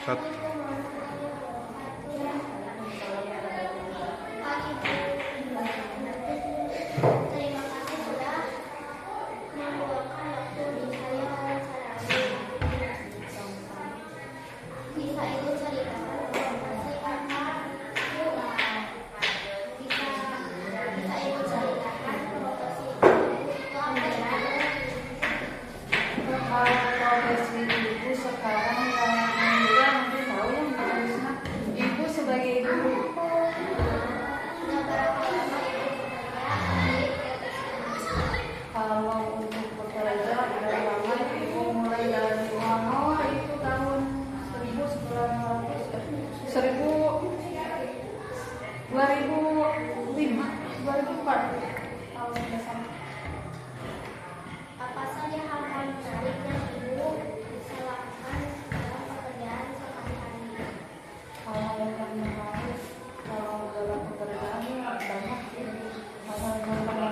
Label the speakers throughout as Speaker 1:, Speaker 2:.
Speaker 1: Cut.
Speaker 2: Terima kasih sudah meluangkan waktu di saya wawancarai. Bisa Ibu ceritakan lokasi apa? Bisa Ibu ceritakan lokasi itu apa ya?
Speaker 3: Profesi ibu sekarang yang juga mungkin tahu ya Mbak Risma, ibu sebagai guru
Speaker 2: Sudah berapa lama Ibu bekerja di profesi ini?
Speaker 3: kalau untuk bekerja udah lama ibu mulai dari honor itu tahun 2005 2004 tahun dasar.
Speaker 2: Apa saja hal-hal menarik yang Ibu bisa lakukan dalam pekerjaan sehari-hari?
Speaker 3: Kalau yang menarik kalau dalam pekerjaan ya banyak hal-hal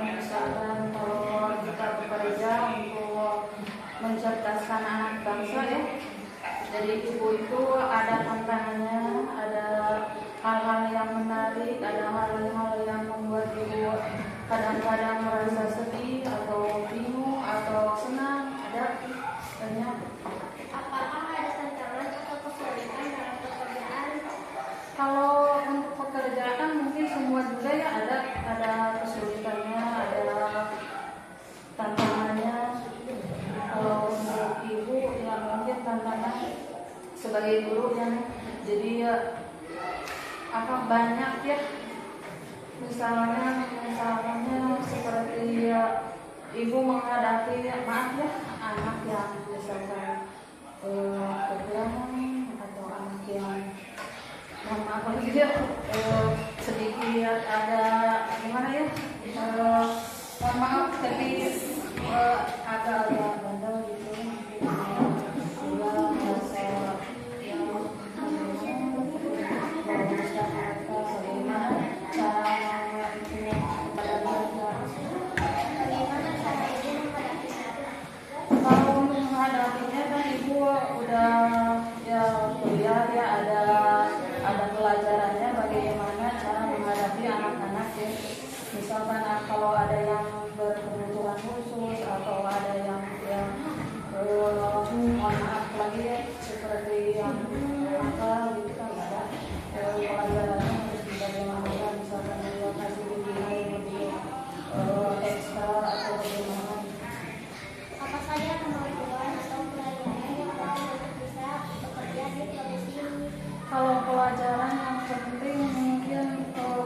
Speaker 3: yang misalkan kalau kita bekerja untuk mencerdaskan anak bangsa ya. Jadi ibu itu ada tantangannya, ada hal-hal yang menarik, ada hal-hal yang membuat ibu kadang-kadang merasa sedih atau bingung atau senang, ada banyak.
Speaker 2: Apakah ada tantangan atau kesulitan dalam pekerjaan?
Speaker 3: Kalau untuk pekerjaan mungkin semua juga ya ada kesulitannya, ada tantangannya. Kalau untuk ibu ya mungkin tantangan sebagai guru yang jadi ya, banyak ya. Misalnya seperti ya, ibu menghadapi maaf ya anak yang misalkan kekurangan atau anak yang mohon maaf lagi ya sedikit ada gimana ya mohon maaf tapi agak bandel gitu juga merasa yang merumuskan mereka bagaimana cara kepada mereka.
Speaker 2: Bagaimana cara Ibu menghadapinya?
Speaker 3: Kalau untuk menghadapinya kan ibu udah ya kuliah ya ada pelajarannya bagaimana cara menghadapi anak-anak ya. Misalkan kalau ada yang berkebutuhan khusus atau ada yang mohon maaf lagi ya seperti yang nakal gitu kan ada pelajarannya harus bagaimana misalkan dia kasih bimbingan lebih ekstra atau bagaimana.
Speaker 2: Apa saja kemampuan atau pelajaran yang perlu untuk bisa bekerja di profesi ini?
Speaker 3: Kalau pelajaran yang penting mungkin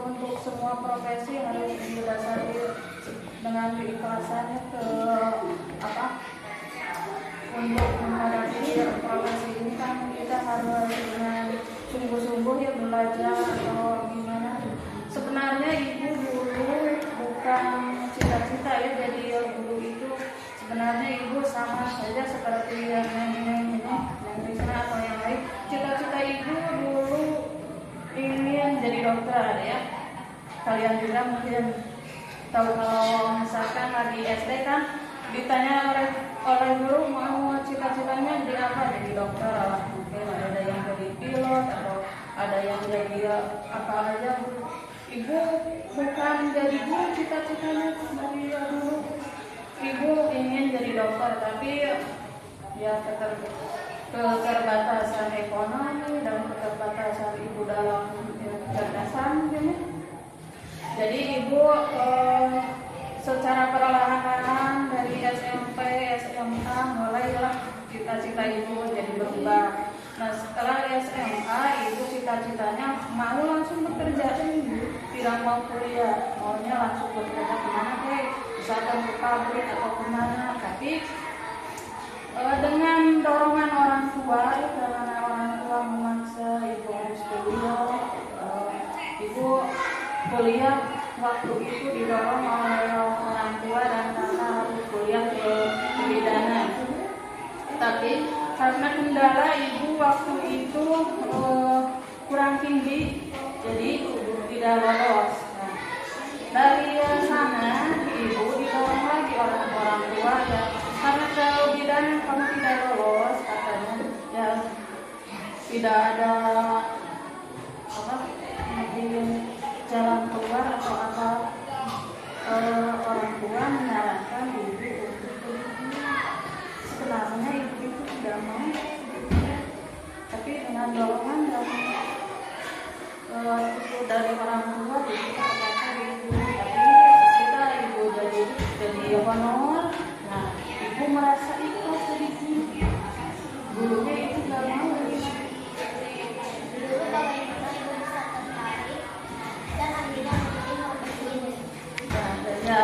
Speaker 3: untuk semua profesi harus didasari dengan keikhlasannya untuk menghadapi profesi ini kan kita harus dengan sungguh-sungguh ya belajar atau gimana. Sebenarnya ibu dulu bukan cita-cita ya jadi guru itu. Sebenarnya ibu sama saja seperti yang ini yang Risma atau yang lain. Cita-cita ibu dulu ingin jadi dokter ada ya. Kalian juga mungkin tahu kalau misalkan lagi SD kan ditanya oleh guru mau cita-citanya jadi apa, jadi dokter lah mungkin ada yang jadi pilot atau ada yang jadi apa aja. Ibu bukan jadi guru cita-citanya dari dulu. Ibu ingin jadi dokter tapi ya keterbatasan ekonomi dan keterbatasan ibu dalam kecerdasan gitu. Jadi ibu secara perlahan-lahan dari SMP, SMA mulailah cita-cita ibu jadi berubah. Nah setelah SMA ibu cita-citanya mau langsung bekerja ibu, tidak mau kuliah, maunya langsung bekerja kemana misalkan ke pabrik atau kemana. Tapi dengan dorongan orang tua, karena orang tua memaksa ibu harus kuliah, ibu kuliah waktu itu didorong oleh orang tua dan karena harus kuliah ke kebidanan. Tapi karena kendala ibu waktu itu kurang tinggi, jadi tidak lolos. Nah, dari sana ibu didorong lagi oleh orang tua ya, karena kebidanan kamu tidak lolos katanya ya tidak ada apa mungkin jalan keluar atau apa, orang tua menyarankan ibu untuk pergi. Sebenarnya ibu itu tidak mau, tapi dengan dorongan dari orang tua ibu ternyata ibu, tapi sesudah ibu jadi honor, nah ibu merasa ikhlas dari sini. Gurunya itu tidak mau.
Speaker 2: Dulu kalau ibu bisa tertarik dan akhirnya menjadi profesi ini.
Speaker 3: Ya,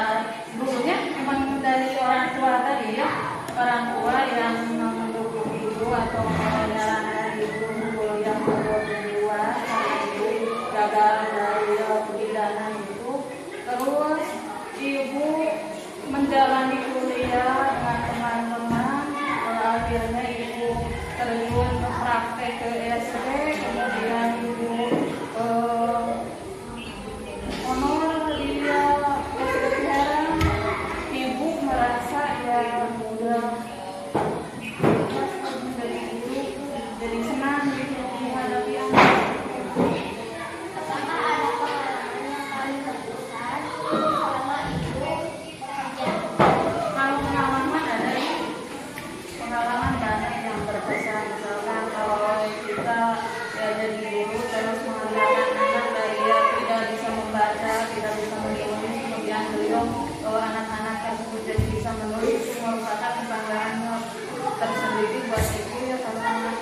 Speaker 3: gurunya memang dari orang tua tadi ya, orang tua yang mendukung ibu atau menyarankan ibu kuliah kedua karena ibu gagal dari pidana itu. Terus ibu menjalani kuliah dengan teman-teman, akhirnya ibu terjun praktek ke SD, kemudian ibu honor dia sekarang ibu merasa ya udah menjadi guru, jadi senang gitu menghadapi anak.
Speaker 2: Apakah ada pengalaman yang paling berkesan selama ibu bekerja?
Speaker 3: Kalau pengalaman ada ya, pengalaman banyak yang berkesan. Misalkan kalau kita ya jadi guru terus mengajarkan anak dari dia tidak bisa membaca, tidak bisa menulis, kemudian beliau anak-anak tersebut jadi bisa menulis, merupakan kebanggaan tersendiri buat ibu ya, karena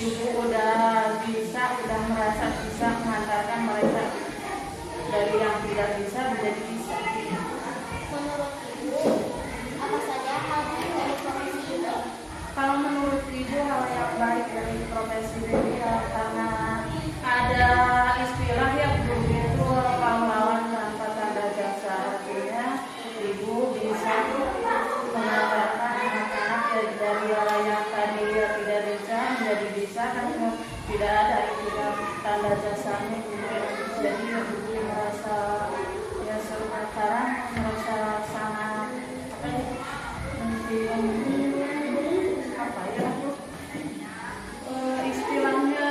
Speaker 3: ibu udah merasa bisa mengantarkan mereka dari yang tidak bisa menjadi bisa.
Speaker 2: Menurut ibu, apa saja hal baik dari profesi ini?
Speaker 3: Kalau menurut ibu hal yang baik dari profesi ini ya karena ada istilah ya belum itu pahlawan tanpa tanda jasa, artinya ibu bisa mengantarkan anak-anak dari orang yang tadi ya tidak bisa menjadi bisa, kan tidak ada istilah tanda jasanya gitu. Jadi ibu merasa ya sekarang merasa sangat apa ya, apa ya istilahnya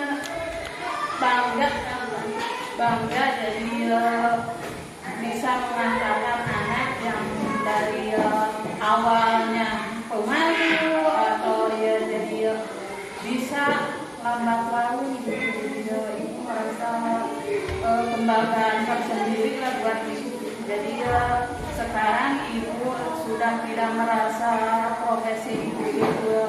Speaker 3: bangga jadi bisa mengantarkan anak yang dari awalnya pemalu atau ya jadi bisa lambat laun gitu. Jadi ibu merasa kebanggaan tersendiri lah buat ibu. Jadi sekarang ibu sudah tidak merasa profesi ibu itu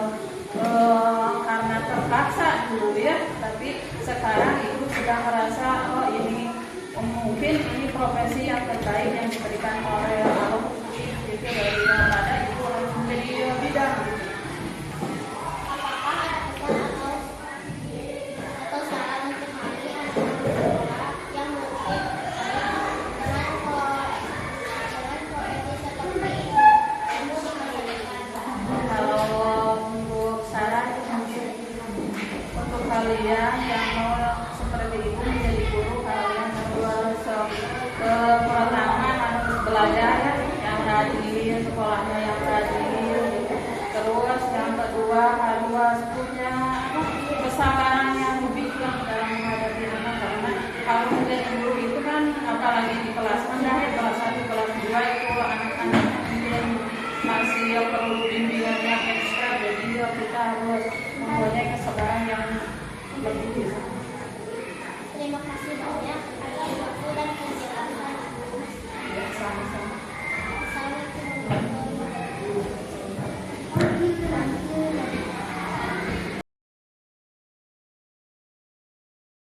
Speaker 3: karena terpaksa dulu ya, tapi sekarang ibu sudah merasa oh ini mungkin ini profesi yang terbaik yang diberikan oleh Allah itu dari pada ibu harus menjadi bidang.
Speaker 2: Apakah ada pesan atau saran untuk kami anak-anak sekolah yang mungkin dengan profesi seperti ini ibu di masa depan?
Speaker 3: Kalau untuk saran untuk kalian yang mau seperti itu menjadi guru, kalian harus pertama harus belajar ya, yang rajin, sekolahnya yang rajin gitu. Terus yang kedua harus punya kesabaran yang lebih dalam menghadapi anak, karena kalau menjadi guru itu kan apalagi di kelas rendah ya, kelas 1, kelas 2 itu anak-anak mungkin masih perlu bimbingan yang ekstra, jadi kita harus mempunyai kesabaran yang lebih.
Speaker 2: Terima kasih banyak atas waktu dan penjelasan.
Speaker 3: Sama-sama.